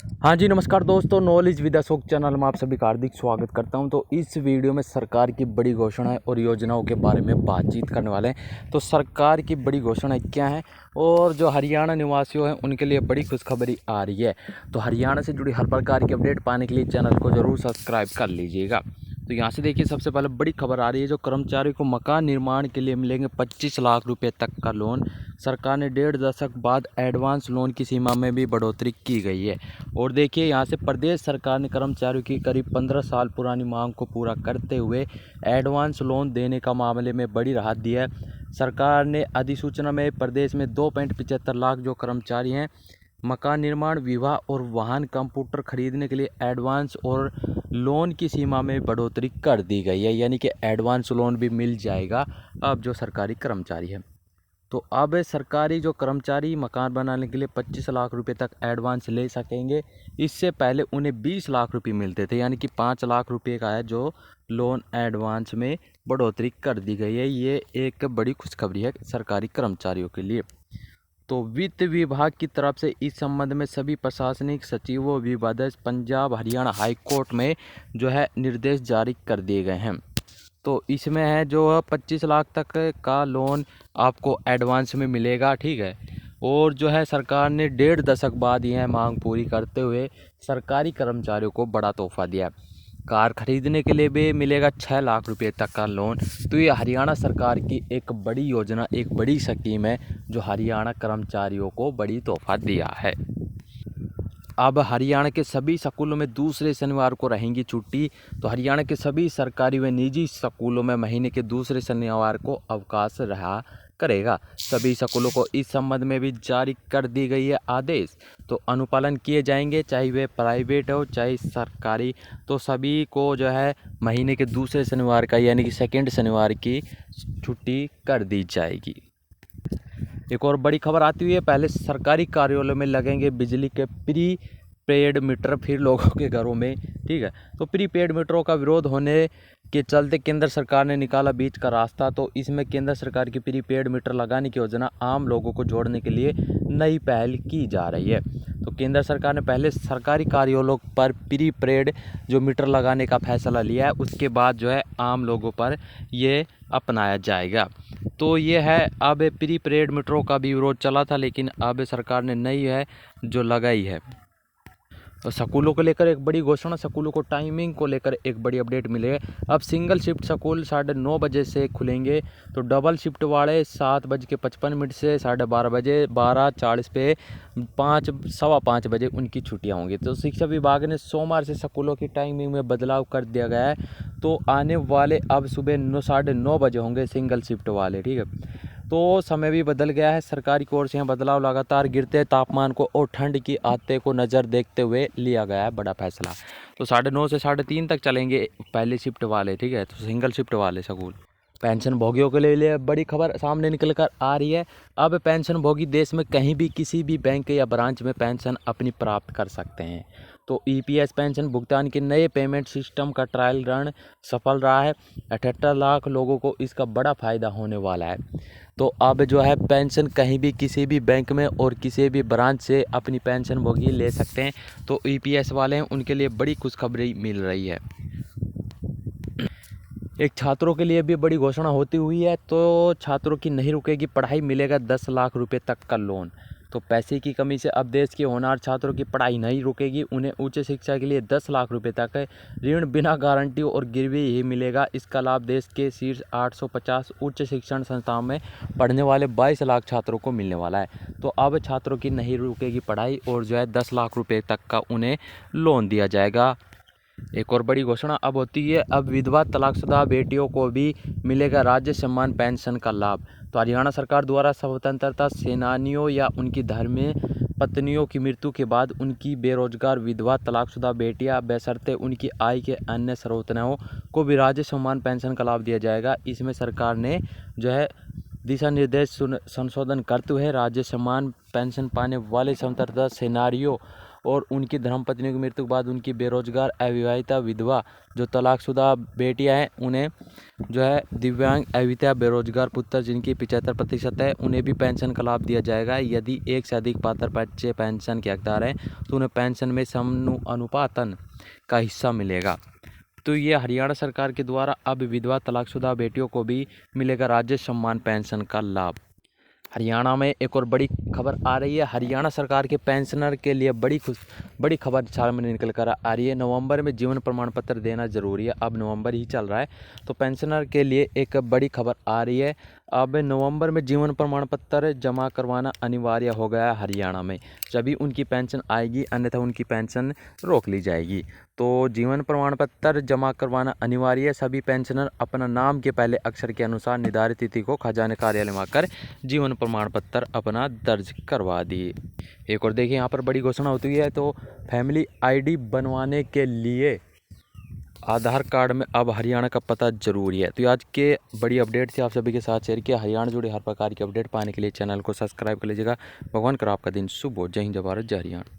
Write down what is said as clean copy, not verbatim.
हाँ जी, नमस्कार दोस्तों। नॉलेज विद अशोक चैनल में आप सभी का हार्दिक स्वागत करता हूं। तो इस वीडियो में सरकार की बड़ी घोषणाएं और योजनाओं के बारे में बातचीत करने वाले हैं। तो सरकार की बड़ी घोषणाएं क्या हैं और जो हरियाणा निवासियों हैं उनके लिए बड़ी खुशखबरी आ रही है। तो हरियाणा से जुड़ी हर प्रकार की अपडेट पाने के लिए चैनल को ज़रूर सब्सक्राइब कर लीजिएगा। तो यहाँ से देखिए, सबसे पहले बड़ी खबर आ रही है। जो कर्मचारियों को मकान निर्माण के लिए मिलेंगे 25 लाख रुपए तक का लोन। सरकार ने 1.5 दशक बाद एडवांस लोन की सीमा में भी बढ़ोतरी की गई है। और देखिए, यहाँ से प्रदेश सरकार ने कर्मचारियों की करीब 15 साल पुरानी मांग को पूरा करते हुए एडवांस लोन देने का मामले में बड़ी राहत दी है। सरकार ने अधिसूचना में प्रदेश में 2.75 लाख जो कर्मचारी हैं, मकान निर्माण, विवाह और वाहन कंप्यूटर खरीदने के लिए एडवांस और लोन की सीमा में बढ़ोतरी कर दी गई है। यानी कि एडवांस लोन भी मिल जाएगा अब जो सरकारी कर्मचारी है। तो अब सरकारी जो कर्मचारी मकान बनाने के लिए 25 लाख रुपए तक एडवांस ले सकेंगे। इससे पहले उन्हें 20 लाख रुपए मिलते थे, यानी कि 5 लाख रुपए का है जो लोन एडवांस में बढ़ोतरी कर दी गई है। ये एक बड़ी खुशखबरी है सरकारी कर्मचारियों के लिए। तो वित्त विभाग की तरफ से इस संबंध में सभी प्रशासनिक सचिवों, विभागाध्यक्ष, पंजाब हरियाणा हाई कोर्ट में जो है निर्देश जारी कर दिए गए हैं। तो इसमें है जो 25 लाख तक का लोन आपको एडवांस में मिलेगा, ठीक है। और जो है सरकार ने 1.5 दशक बाद यह मांग पूरी करते हुए सरकारी कर्मचारियों को बड़ा तोहफा दिया। कार खरीदने के लिए भी मिलेगा 6 लाख रुपए तक का लोन। तो ये हरियाणा सरकार की एक बड़ी योजना, एक बड़ी स्कीम है जो हरियाणा कर्मचारियों को बड़ी तोहफा दिया है। अब हरियाणा के सभी स्कूलों में दूसरे शनिवार को रहेंगी छुट्टी। तो हरियाणा के सभी सरकारी व निजी स्कूलों में महीने के दूसरे शनिवार को अवकाश रहा करेगा। सभी स्कूलों को इस संबंध में भी जारी कर दी गई है आदेश। तो अनुपालन किए जाएंगे, चाहे वे प्राइवेट हो चाहे सरकारी। तो सभी को जो है महीने के दूसरे शनिवार का, यानी कि सेकेंड शनिवार की छुट्टी कर दी जाएगी। एक और बड़ी खबर आती हुई है। पहले सरकारी कार्यालयों में लगेंगे बिजली के प्री पेड मीटर फिर लोगों के घरों में, ठीक है। तो प्री पेड मीटरों का विरोध होने के चलते केंद्र सरकार ने निकाला बीच का रास्ता। तो इसमें केंद्र सरकार की प्री पेड मीटर लगाने की योजना आम लोगों को जोड़ने के लिए नई पहल की जा रही है। तो केंद्र सरकार ने पहले सरकारी कार्यालयों पर प्री पेड जो मीटर लगाने का फैसला लिया है, उसके बाद जो है आम लोगों पर ये अपनाया जाएगा। तो ये है, अब प्री पेड मीटरों का भी विरोध चला था, लेकिन अब सरकार ने नई है जो लगाई है। तो स्कूलों को लेकर एक बड़ी घोषणा, स्कूलों को टाइमिंग को लेकर एक बड़ी अपडेट मिली है। अब सिंगल शिफ्ट स्कूल 9:30 बजे से खुलेंगे। तो डबल शिफ्ट वाले 7:55 से 12:30 बजे, 12:40 पे 5, 5:15 बजे उनकी छुट्टियां होंगी। तो शिक्षा विभाग ने सोमवार से स्कूलों की टाइमिंग में बदलाव कर दिया गया है। तो आने वाले अब सुबह 9, 9:30 बजे होंगे सिंगल शिफ्ट वाले, ठीक है। तो समय भी बदल गया है। सरकारी की ओर से यहाँ बदलाव लगातार गिरते तापमान को और ठंड की आदतें को नज़र देखते हुए लिया गया है बड़ा फैसला। तो 9:30 से 3:30 तक चलेंगे पहले शिफ्ट वाले, ठीक है। तो सिंगल शिफ्ट वाले स्कूल। पेंशन भोगियों के लिए बड़ी खबर सामने निकल कर आ रही है। अब पेंशन भोगी देश में कहीं भी किसी भी बैंक या ब्रांच में पेंशन अपनी प्राप्त कर सकते हैं। तो ईपीएस पेंशन भुगतान के नए पेमेंट सिस्टम का ट्रायल रन सफल रहा है। 78 लाख लोगों को इसका बड़ा फायदा होने वाला है। तो अब जो है पेंशन कहीं भी किसी भी बैंक में और किसी भी ब्रांच से अपनी पेंशन भोगी ले सकते हैं। तो ईपीएस वाले हैं उनके लिए बड़ी खुशखबरी मिल रही है। एक छात्रों के लिए भी बड़ी घोषणा होती हुई है। तो छात्रों की नहीं रुकेगी पढ़ाई, मिलेगा 10 लाख रुपए तक का लोन। तो पैसे की कमी से अब देश के होनहार छात्रों की पढ़ाई नहीं रुकेगी। उन्हें उच्च शिक्षा के लिए 10 लाख रुपए तक ऋण बिना गारंटी और गिरवी ही मिलेगा। इसका लाभ देश के शीर्ष 850 उच्च शिक्षण संस्थाओं में पढ़ने वाले 22 लाख छात्रों को मिलने वाला है। तो अब छात्रों की नहीं रुकेगी पढ़ाई और जो है 10 लाख रुपए तक का उन्हें लोन दिया जाएगा। एक और बड़ी घोषणा अब होती है। अब विधवा तलाकशुदा बेटियों को भी मिलेगा राज्य सम्मान पेंशन का लाभ। तो हरियाणा सरकार द्वारा स्वतंत्रता सेनानियों या उनकी धर्मी पत्नियों की मृत्यु के बाद उनकी बेरोजगार विधवा तलाकशुदा बेटियां बशर्ते उनकी आय के अन्य स्रोत न हो को भी राज्य सम्मान पेंशन का लाभ दिया जाएगा। इसमें सरकार ने जो है दिशा निर्देश संशोधन करते हुए राज्य सम्मान पेंशन पाने वाले स्वतंत्रता सेनानियों और उनकी धर्मपत्नी की मृत्यु के बाद उनकी बेरोजगार अविवाहिता विधवा जो तलाकशुदा बेटियां हैं उन्हें जो है दिव्यांग अविवाहिता बेरोजगार पुत्र जिनकी 75% है उन्हें भी पेंशन का लाभ दिया जाएगा। यदि एक से अधिक पात्र बच्चे पेंशन के हकदार हैं तो उन्हें पेंशन में समानुपातन का हिस्सा मिलेगा। तो ये हरियाणा सरकार के द्वारा अब विधवा तलाकशुदा बेटियों को भी मिलेगा राज्य सम्मान पेंशन का लाभ। हरियाणा में एक और बड़ी खबर आ रही है। हरियाणा सरकार के पेंशनर के लिए बड़ी खबर सामने निकल कर आ रही है। नवंबर में जीवन प्रमाण पत्र देना जरूरी है। अब नवंबर ही चल रहा है तो पेंशनर के लिए एक बड़ी खबर आ रही है। अब नवंबर में जीवन प्रमाण पत्र जमा करवाना अनिवार्य हो गया है हरियाणा में। जभी उनकी पेंशन आएगी, अन्यथा उनकी पेंशन रोक ली जाएगी। तो जीवन प्रमाण पत्र जमा करवाना अनिवार्य है। सभी पेंशनर अपना नाम के पहले अक्षर के अनुसार निर्धारित तिथि को खजाने कार्यालय में आकर जीवन प्रमाण पत्र अपना दर्ज करवा दिए। एक और देखिए यहाँ पर बड़ी घोषणा होती है। तो फैमिली आईडी बनवाने के लिए आधार कार्ड में अब हरियाणा का पता जरूरी है। तो आज के बड़ी अपडेट थी, आप सभी के साथ शेयर किया। हरियाणा जुड़े हर प्रकार की अपडेट पाने के लिए चैनल को सब्सक्राइब कर लीजिएगा। भगवान करो आपका दिन शुभ हो। जय हिंद, जय भारत, जय हरियाणा।